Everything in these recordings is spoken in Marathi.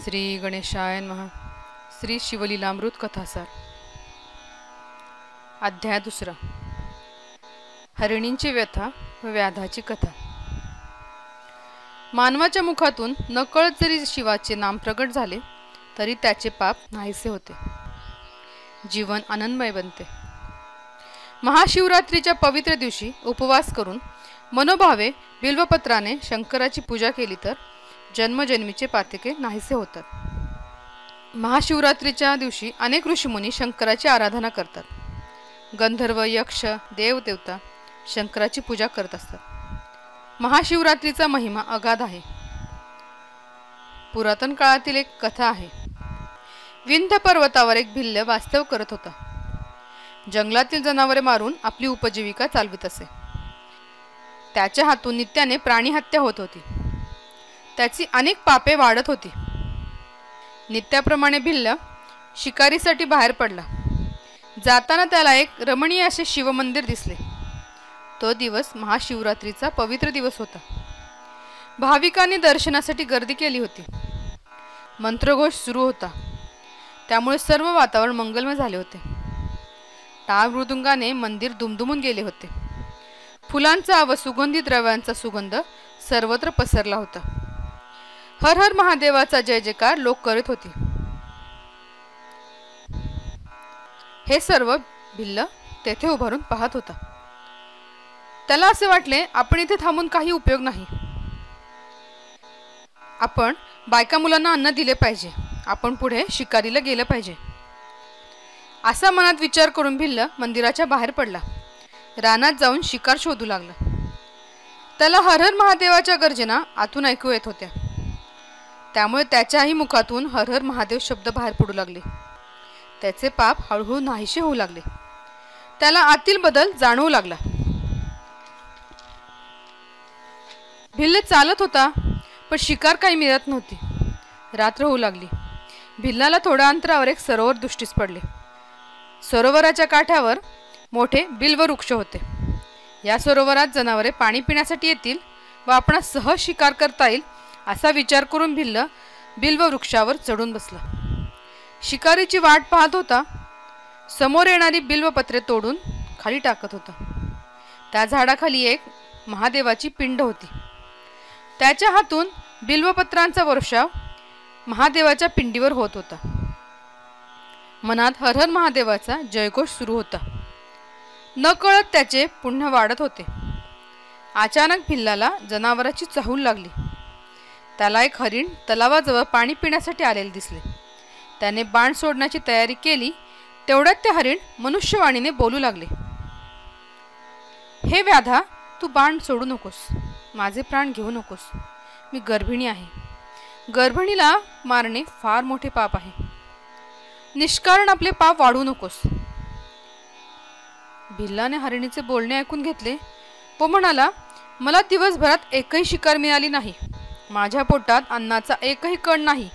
श्री गणेशाय नमः। श्री शिवलीलामृत कथासार। अध्याय दुसरा। हरिणींची व्यथा व व्याधाची कथा। मानवाच्या मुखातून नकळत जरी शिवाचे नाम प्रगट झाले तरी त्याचे पाप नाहीसे होते, जीवन आनंदमय बनते। महाशिवरात्रीच्या पवित्र दिवशी उपवास करून मनोभावे बिल्वपत्राने शंकराची पूजा केली तर जन्मजन्मीचे पातके नाहीसे होतात। महाशिवरात्रीच्या दिवशी अनेक ऋषीमुनी शंकराची आराधना करतात। गंधर्व, यक्ष, देवदेवता शंकराची पूजा करत असतात। महाशिवरात्रीचा महिमा अगाध आहे। पुरातन काळातील एक कथा आहे। विंध्य पर्वतावर एक भिल्ल वास्तव करत होता। जंगलातील जनावरे मारून आपली उपजीविका चालवित असे। त्याच्या हातून नित्याने प्राणीहत्या होत होती। त्याची अनेक पापे वाढत होती। नित्याप्रमाणे भिल्ल शिकारीसाठी बाहेर पडला। जाताना त्याला एक रमणीय असे शिवमंदिर दिसले। तो दिवस महाशिवरात्रीचा पवित्र दिवस होता। भाविकांनी दर्शनासाठी गर्दी केली होती। मंत्रघोष सुरू होता, त्यामुळे सर्व वातावरण मंगलमय झाले होते। टाळ मृदुंगाने मंदिर दुमदुमून गेले होते। फुलांचा व सुगंधी द्रव्यांचा सुगंध सर्वत्र पसरला होता। हर हर महादेवाचा जय जयकार लोक करीत होते। हे सर्व भिल्ल तेथे उभारून पाहत होता। त्याला असे वाटले, आपण इथे थांबून काही उपयोग नाही। आपण बायका मुलांना अन्न दिले पाहिजे। आपण पुढे शिकारीला गेले पाहिजे। असा मनात विचार करून भिल्ल मंदिराच्या बाहेर पडला। रानात जाऊन शिकार शोधू लागला। त्याला हर हर महादेवाच्या गर्जना आतून ऐकू येत होत्या, त्यामुळे त्याच्याही मुखातून हर हर महादेव शब्द बाहेर पडू लागले। त्याचे पाप हळूहळू नाहीसे होऊ लागले। त्याला आतील बदल जाणवू लागला। भिल्ल चालत होता, पण शिकार काही मिळत नव्हती। रात्र होऊ लागली। भिल्लाला थोड्या अंतरावर एक सरोवर दृष्टीस पडले। सरोवराच्या काठावर मोठे बिल्व वृक्ष होते। या सरोवरात जनावरे पाणी पिण्यासाठी येतील व आपणास सहज शिकार करता येईल असा विचार करून भिल्ल बिल्व वृक्षावर चढून बसला। शिकारीची वाट पाहत होता। समोर येणारी बिल्वपत्रे तोडून खाली टाकत होता। त्या झाडाखाली एक महादेवाची पिंड होती। त्याच्या हातून बिल्वपत्रांचा वर्षाव महादेवाच्या पिंडीवर होत होता। मनात हर हर महादेवाचा जयघोष सुरू होता। नकळत त्याचे पुण्य वाढत होते। अचानक भिल्लाला जनावराची चाहूल लागली। त्याला एक हरिण तलावाजवळ पाणी पिण्यासाठी आलेले दिसले। त्याने बाण सोडण्याची तयारी केली, तेवढ्यात ते हरिण मनुष्यवाणीने बोलू लागले, हे व्याधा, तू बाण सोडू नकोस। माझे प्राण घेऊ नकोस। मी गर्भिणी आहे। गर्भिणीला मारणे फार मोठे पाप आहे। निष्कारण आपले पाप वाढवू नकोस। भिल्लाने हरिणीचे बोलणे ऐकून घेतले व म्हणाला, मला दिवसभरात एकही शिकार मिळाली नाही। माझ्या पोटात अन्नाचा एकही कण नाही।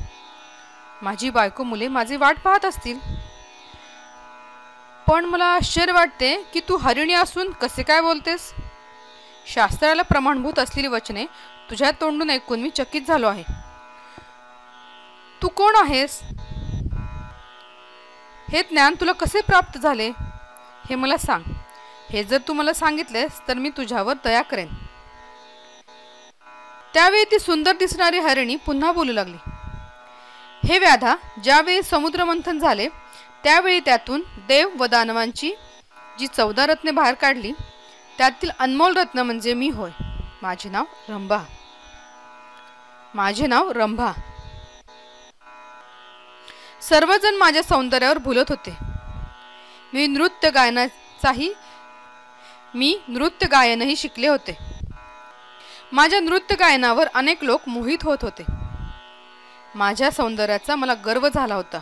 माझी बायको मुले माझी वाट पाहत असतील। पण मला आश्चर्य वाटते की तू हरिणी असून कसे काय बोलतेस। शास्त्राला प्रमाणभूत असलेली वचने तुझ्या तोंडून ऐकून मी चकित झालो आहे। तू कोण आहेस? हे ज्ञान तुला कसे प्राप्त झाले हे मला सांग। हे जर तू मला सांगितलेस तर मी तुझ्यावर दया करेन। त्यावेळी ती सुंदर दिसणारी हरिणी पुन्हा बोलू लागली, हे व्याधा, ज्यावेळी समुद्र मंथन झाले त्यावेळी त्यातून देव व दानवांची जी 14 रत्ने बाहेर काढली त्यातील अनमोल रत्न म्हणजे मी होय। माझे नाव रंभा। माझे नाव रंभा। सर्वजण माझ्या सौंदर्यावर भुलत होते। मी नृत्य गायनही शिकले होते। माझ्या नृत्य गायनावर अनेक लोक मोहित होत होते। माझ्या सौंदर्याचा मला गर्व झाला होता।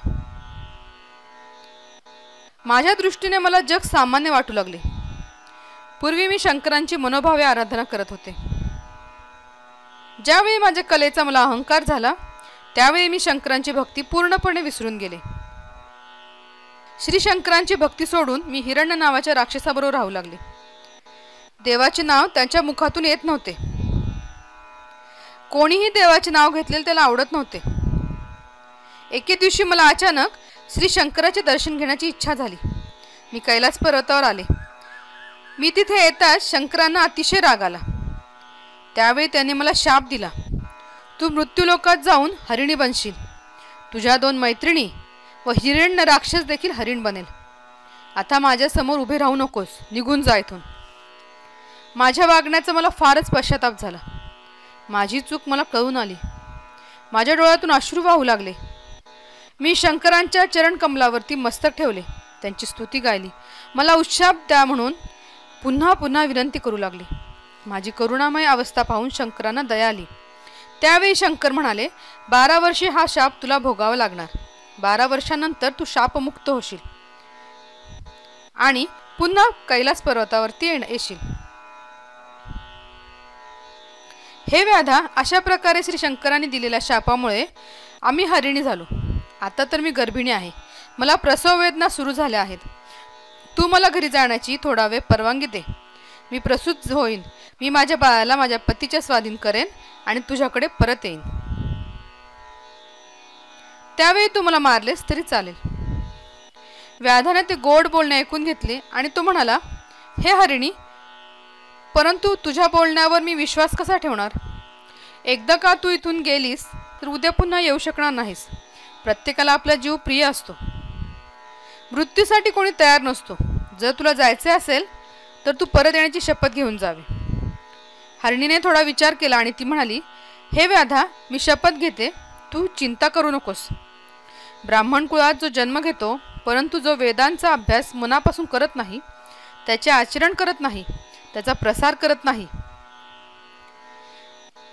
माझ्या दृष्टीने मला जग सामान्य वाटू लागले। पूर्वी मी शंकरांची मनोभावे आराधना करत होते। ज्यावेळी माझ्या कलेचा मला अहंकार झाला त्यावेळी मी शंकरांची भक्ती पूर्णपणे विसरून गेले। श्री शंकरांची भक्ती सोडून मी हिरण्य नावाच्या राक्षसाबरोबर राहू लागले। देवाचे नाव त्यांच्या मुखातून येत नव्हते। कोणीही देवाचे नाव घेतलेले त्याला आवडत नव्हते। एके दिवशी मला अचानक श्री शंकराचे दर्शन घेण्याची इच्छा झाली. मी कैलास पर्वतावर आले. मी तिथे येताच शंकरांना अतिशय राग आला. त्यावेळी त्यांनी मला शाप दिला, तू मृत्यूलोकात जाऊन हरिणी बनशील. तुझ्या 2 मैत्रिणी व हिरण्य राक्षस देखील हरिण बनेल. आता माझ्यासमोर उभे राहू नकोस, निघून जा इथून. माझ्या वागण्याचा मला फारच पश्चाताप झाला. माझी चूक मला कळून आली. माझ्या डोळ्यातून अश्रू वाहू लागले. मी शंकरांच्या चरण कमलावरती मस्तक ठेवले, त्यांची स्तुती गायली. मला उशाप द्या म्हणून पुन्हा पुन्हा विनंती करू लागली. माझी करुणामय अवस्था पाहून शंकरांना दया आली. त्यावेळी शंकर म्हणाले, 12 वर्षे हा शाप तुला भोगावा लागणार. 12 वर्षांनंतर तू शापमुक्त होशील आणि पुन्हा कैलास पर्वतावरती येशील. हे व्याधा, अशा प्रकारे श्री शंकरांनी दिलेल्या शापामुळे आम्ही हरिणी झालो. आता तर मी गर्भिणी आहे. मला प्रसव वेदना सुरू झाल्या आहेत. तू मला घरी जाण्याची थोडा वेळ परवानगी दे. मी प्रसूत होईन. मी माझ्या बाळाला माझ्या पतीच्या स्वाधीन करेन आणि तुझ्याकडे परत येईन. त्यावेळी तू मला मारलेस तरी चालेल. व्याधाने ते गोड बोलणे ऐकून घेतले आणि तो म्हणाला, हे हरिणी, परंतु तुझ्या बोलण्यावर मी विश्वास कसा ठेवणार? एकदा का तू इथून गेलीस तर उद्या पुन्हा येऊ शकणार नाहीस. प्रत्येकाला आपला जीव प्रिय असतो. मृत्यूसाठी कोणी तयार नसतो. जर तुला जायचे असेल तर तू परत येण्याची शपथ घेऊन जावी. हरिणीने थोडा विचार केला आणि ती म्हणाली, हे व्याधा, मी शपथ घेते. तू चिंता करू नकोस. ब्राह्मण कुळात जो जन्म घेतो परंतु जो वेदांचा अभ्यास मनापासून करत नाही, त्याचे आचरण करत नाही, त्याचा प्रसार करत नाही,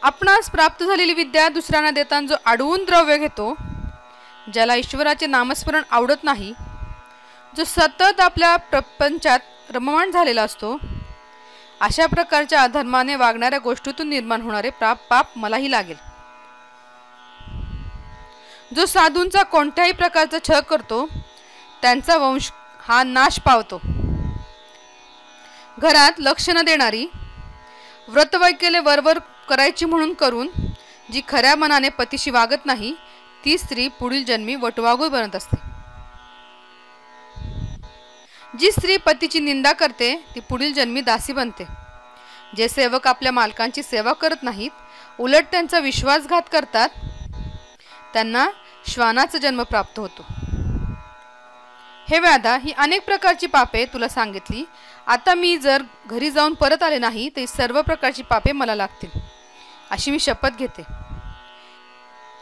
आपणास प्राप्त झालेली विद्या दुसऱ्यांना देताना जो अडवून द्रव्य घेतो, ज्याला ईश्वराचे नामस्मरण आवडत नाही, जो सतत आपल्या प्रपंचात रममाण झालेला असतो, अशा प्रकारच्या अधर्माने वागणाऱ्या गोष्टीतून निर्माण होणारे पाप मलाही लागेल. जो साधूंचा कोणत्याही प्रकारचा छळ करतो त्यांचा वंश हा नाश पावतो. घरात लक्ष न देणारी, व्रतवैकल्ये वरवर करायची म्हणून करून जी खऱ्या मनाने पतीशी वागत नाही, ती स्त्री पुढील जन्मी वटवाघूळ बनत असते. जी स्त्री पतीची निंदा करते ती पुढील जन्मी दासी बनते. जे सेवक आपल्या मालकांची सेवा करत नाहीत, उलट त्यांचा विश्वासघात करतात, त्यांना श्वानाचा जन्म प्राप्त होतो. हे व्याधा, ही अनेक प्रकारची पापे तुला सांगितली. आता मी जर घरी जाऊन परत आले नाही तर सर्व प्रकारची पापे मला लागतील, अशी मी शपथ घेते.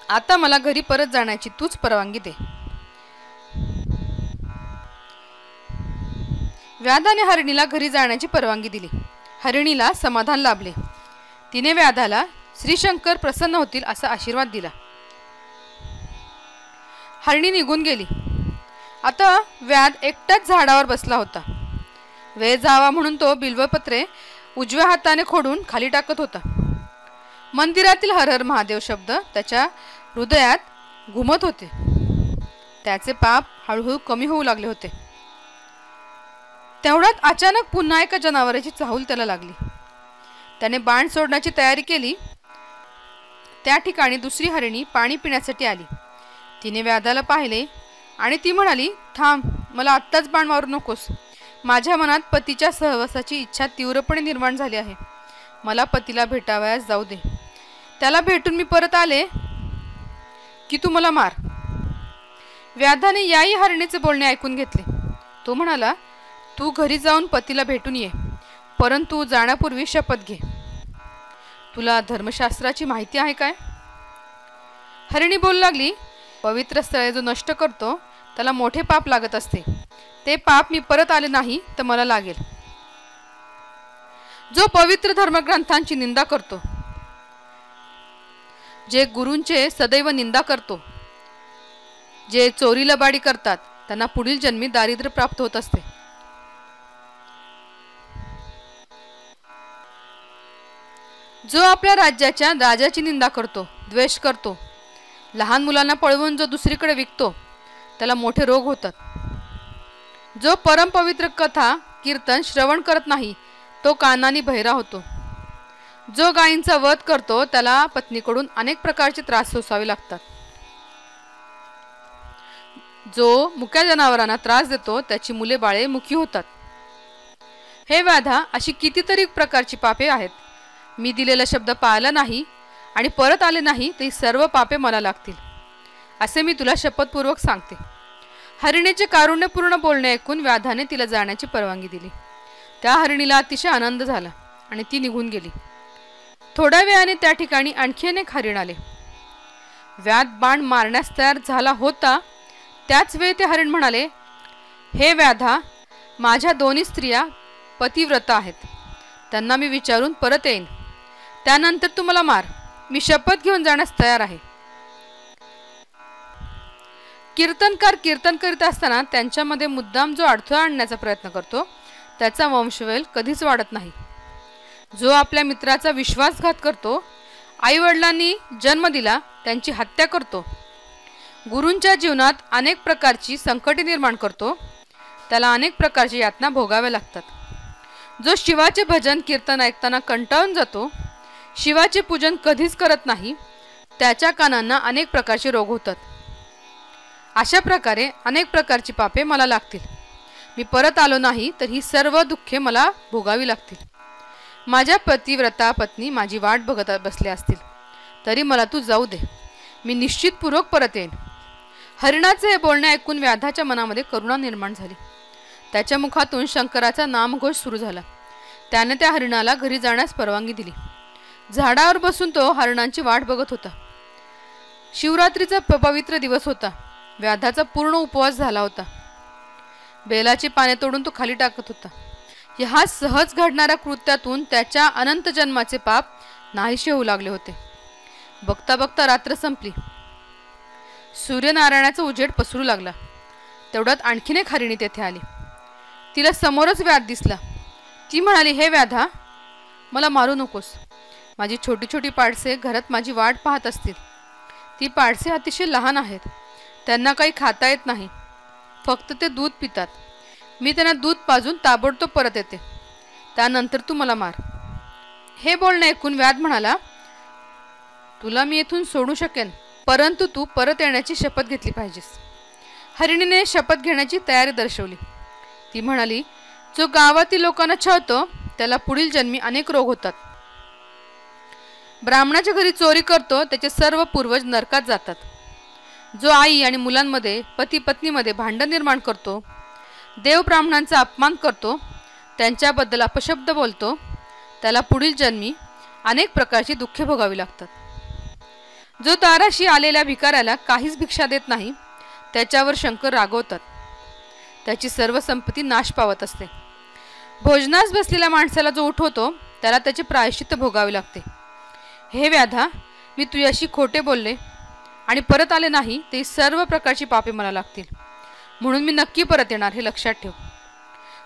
आता मला घरी परत जाण्याची तूच परवानगी दे. व्याधाने हरिणीला घरी जाण्याची परवानगी दिली. हरिणीला समाधान लाभले. तिने व्याधाला श्रीशंकर प्रसन्न होतील असा आशीर्वाद दिला. हरिणी निघून गेली. आता व्याध एकटाच झाडावर बसला होता. वेळ जावा म्हणून तो बिल्वपत्रे उजव्या हाताने खोडून खाली टाकत होता. मंदिरातील हर हर महादेव शब्द त्याच्या हृदयात घुमत होते. त्याचे पाप हळूहळू कमी होऊ लागले होते. तेवढ्यात अचानक पुन्हा एका जनावराची चाहूल त्याला लागली. त्याने बाण सोडण्याची तयारी केली. त्या ठिकाणी दुसरी हरिणी पाणी पिण्यासाठी आली. तिने व्याधाला पाहिले आणि ती म्हणाली, थांब, मला आत्ताच बाण मारू नकोस. माझ्या मनात पतीच्या सहवासाची इच्छा तीव्रपणे निर्माण झाली आहे. मला पतीला भेटावयास जाऊ दे. त्याला भेटून मी परत आले की तू मला मार. व्याधाने याही हरिणीचे बोलणे ऐकून घेतले. तो म्हणाला, तू घरी जाऊन पतीला भेटून ये, परंतु जाण्यापूर्वी शपथ घे. तुला धर्मशास्त्राची माहिती आहे काय? हरिणी बोलू लागली, पवित्र स्थळे जो नष्ट करतो त्याला मोठे पाप लागत असते. ते पाप मी परत आले नाही तर मला लागेल. जो पवित्र धर्मग्रंथांची निंदा करतो, जे गुरूंचे सदैव निंदा करतो, जे चोरी लबाडी करतात, त्यांना पुढील जन्मी दारिद्र्य प्राप्त होत असते. जो आपल्या राज्याच्या राजाची निंदा करतो, द्वेष करतो, लहान मुलांना पळवून जो दुसरीकडे विकतो, त्याला मोठे रोग होतात. जो परमपवित्र कथा कीर्तन श्रवण करत नाही, तो कानाने बहिरा होतो. जो गायींचा वध करतो, त्याला पत्नीकडून अनेक प्रकारचे त्रास सोसावे लागतात. जो मुक्या जनावरांना त्रास देतो त्याची मुले बाळे मुकी होतात. हे व्याधा, अशी कितीतरी प्रकारची पापे आहेत. मी दिलेला शब्द पाळला नाही आणि परत आले नाही तर सर्व पापे मला लागतील, असे मी तुला शपथपूर्वक सांगते. हरिणीचे कारुण्यपूर्ण बोलणे ऐकून व्याधाने तिला जाण्याची परवानगी दिली. त्या हरिणीला अतिशय आनंद झाला आणि ती निघून गेली. थोड्या वेळाने त्या ठिकाणी आणखी एक हरिण आले. व्याध बाण मारण्यास तयार झाला होता त्याच वेळी ते हरिण म्हणाले, हे व्याधा, माझ्या दोन्ही स्त्रिया पतिव्रता आहेत. त्यांना मी विचारून परत येईन. त्यानंतर तू मला मार. मी शपथ घेऊन जाण्यास तयार आहे. कीर्तनकार कीर्तन करीत असताना त्यांच्यामध्ये मुद्दाम जो अडथळा आणण्याचा प्रयत्न करतो त्याचा वंशवेल कधीच वाढत नाही. जो आपल्या मित्राचा विश्वासघात करतो, आईवडिलांनी जन्म दिला त्यांची हत्या करतो, गुरूंच्या जीवनात अनेक प्रकारची संकटे निर्माण करतो, त्याला अनेक प्रकारची यातना भोगाव्या लागतात. जो शिवाचे भजन कीर्तन ऐकताना कंटाळून जातो, शिवाचे पूजन कधीच करत नाही, त्याच्या कानांना अनेक प्रकारचे रोग होतात. अशा प्रकारे अनेक प्रकारची पापे मला लागतील. मी परत आलो नाही तर ही सर्व दुःखे मला भोगावी लागतील. माझ्या पतिव्रता पत्नी माझी वाट बघत बसले असतील तरी मला तू जाऊ दे. मी निश्चितपूर्वक परत येईन. हरिणाचे हे बोलणे ऐकून व्याधाच्या मनामध्ये करुणा निर्माण झाली. त्याच्या मुखातून शंकराचा नामघोष सुरू झाला. त्याने त्या हरिणाला घरी जाण्यास परवानगी दिली. झाडावर बसून तो हरिणांची वाट बघत होता. शिवरात्रीचा पवित्र दिवस होता. व्याधाचा पूर्ण उपवास झाला होता. बेलाची पाने तोडून तो खाली टाकत होता. ह्या सहज घडणाऱ्या कृत्यातून त्याच्या अनंत जन्माचे पाप नाहीसे होऊ लागले होते. बघता बघता रात्र संपली. सूर्यनारायणाचा उजेड पसरू लागला. तेवढ्यात आणखीन एक हरिणी तेथे आली. तिला समोरच व्याध दिसला. ती म्हणाली, हे व्याधा, मला मारू नकोस. माझी छोटी छोटी पाडसे घरात माझी वाट पाहत असतील. ती पाडसे अतिशय लहान आहेत. त्यांना काही खाता येत नाही. फक्त ते दूध पितात. मी त्यांना दूध पाजून ताबडतोब परत येते. त्यानंतर तू मला मार. हे बोलणे ऐकून व्याध म्हणाला, तुला मी येथून सोडू शकेन, परंतु तू परत येण्याची शपथ घेतली पाहिजेस. हरिणीने शपथ घेण्याची तयारी दर्शवली. ती म्हणाली, जो गावातील लोकांना छळतो त्याला पुढील जन्मी अनेक रोग होतात. ब्राह्मणाच्या घरी चोरी करतो त्याचे सर्व पूर्वज नरकात जातात. जो आई आणि मुलांमध्ये पती पत्नीमध्ये भांडण निर्माण करतो, देव ब्राह्मणांचा अपमान करतो, त्यांच्याबद्दल अपशब्द बोलतो, त्याला पुढील जन्मी अनेक प्रकारची दुःखे भोगावी लागतात. जो दाराशी आलेल्या भिकाऱ्याला काहीच भिक्षा देत नाही त्याच्यावर शंकर रागवतात. त्याची सर्व संपत्ती नाश पावत असते. भोजनास बसलेल्या माणसाला जो उठवतो त्याला त्याचे प्रायश्चित्त भोगावे लागते. हे व्याधा, मी तुझ्याशी खोटे बोलले आणि परत आले नाही ते सर्व प्रकारची पापे मला लागतील. म्हणून मी नक्की परत येणार, हे लक्षात ठेव.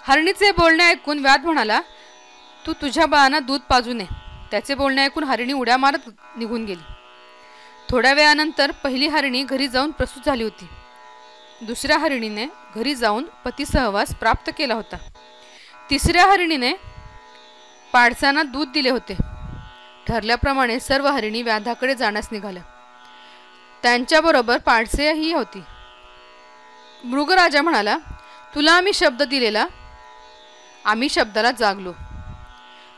हरिणीचे बोलणे ऐकून व्याध म्हणाला, तू तुझ्या बाळांना दूध पाजू नये. त्याचे बोलणे ऐकून हरिणी उड्या मारत निघून गेली. थोड्या वेळानंतर पहिली हरिणी घरी जाऊन प्रसूत झाली होती. दुसऱ्या हरिणीने घरी जाऊन पती सहवास प्राप्त केला होता. तिसऱ्या हरिणीने पाडसांना दूध दिले होते. ठरल्याप्रमाणे सर्व हरिणी व्याधाकडे जाण्यास निघाल्या. त्यांच्याबरोबर पाडसेही होती. मृगराजा म्हणाला, तुला आम्ही शब्द दिलेला, आम्ही शब्दाला जागलो.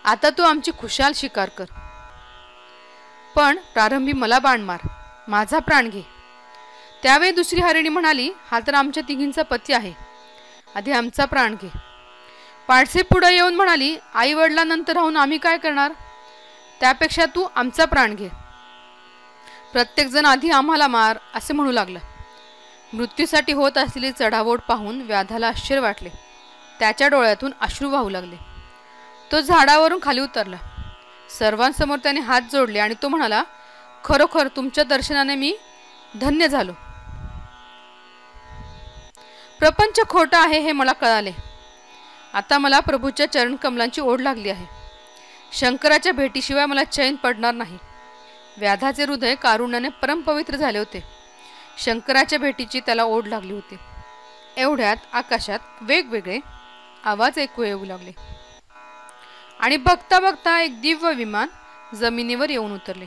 आता तू आमची खुशाल शिकार कर. पण प्रारंभी मला बाण मार, माझा प्राण घे. त्यावेळी दुसरी हरिणी म्हणाली, हा तर आमच्या तिघींचा पती आहे, आधी आमचा प्राण घे. पाडसे पुढे येऊन म्हणाली, आई वडिलांनंतर राहून आम्ही काय करणार, त्यापेक्षा तू आमचा प्राण घे. प्रत्येकजण आधी आम्हाला मार असे म्हणू लागला. मृत्यूसाठी होत असलेली चढाओढ पाहून व्याधाला आश्चर्य वाटले. त्याच्या डोळ्यातून अश्रू वाहू लागले. तो झाडावरून खाली उतरला. सर्वांसमोर त्याने हात जोडले आणि तो म्हणाला, खरोखर तुमच्या दर्शनाने मी धन्य झालो. प्रपंच खोटा आहे हे मला कळाले. आता मला प्रभूच्या चरणकमलांची ओढ लागली आहे. शंकराच्या भेटीशिवाय मला चैन पडणार नाही. व्याधाचे हृदय कारुण्याने परमपवित्र झाले होते. शंकराच्या भेटीची त्याला ओढ लागली होती. एवढ्यात आकाशात वेगवेगळे आवाज ऐकू येऊ लागले आणि बघता बघता एक दिव्य विमान जमिनीवर येऊन उतरले.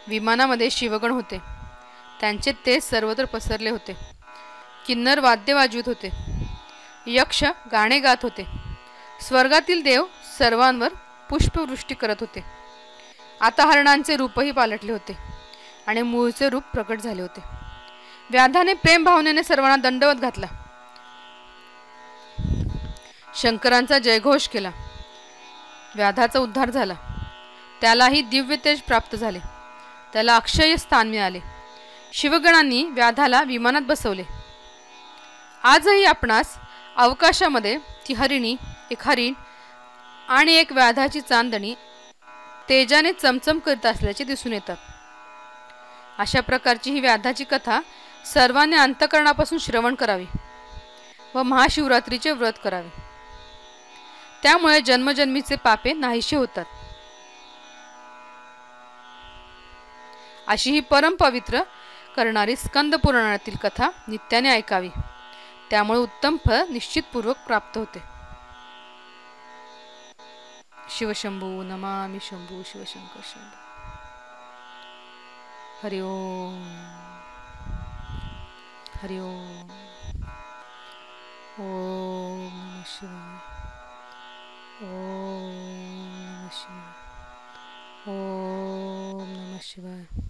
विमानामध्ये शिवगण होते. त्यांचे तेज सर्वत्र पसरले होते. किन्नर वाद्य वाजवित होते, यक्ष गाणे गात होते, स्वर्गातील देव सर्वांवर पुष्पवृष्टी करत होते. आता हरणांचे रूपही पालटले होते आणि मूळचे रूप प्रकट झाले होते. व्याधाने प्रेम भावनेने सर्वांना दंडवत घातला. शंकरांचा जयघोष केला. व्याधाचा उद्धार झाला. त्यालाही दिव्य तेज प्राप्त झाले. त्याला अक्षय स्थान मिळाले. शिवगणांनी व्याधाला विमानात बसवले. आजही आपणास अवकाशामध्ये ती हरिणी, एक हरिण आणि एक व्याधाची चांदणी तेजाने चमचम करीत असल्याचे दिसून येतात. अशा प्रकारची ही व्याधाची कथा सर्वांनी अंतःकरणापासून श्रवण करावी व महाशिवरात्रीचे व्रत करावे. त्यामुळे जन्मजन्मीचे पापे नाहीशी होतात. अशी ही परम पवित्र करणारी स्कंद पुराणातील कथा नित्याने ऐकावी. त्यामुळे उत्तम फळ निश्चितपूर्वक प्राप्त होते. शिवशंभू नमामि शंभू शिवशंकर शंभू. हरि ओम हरि ओम. ओम नमः शिवाय. ओम नमः शिवाय. ओम नमः शिवाय.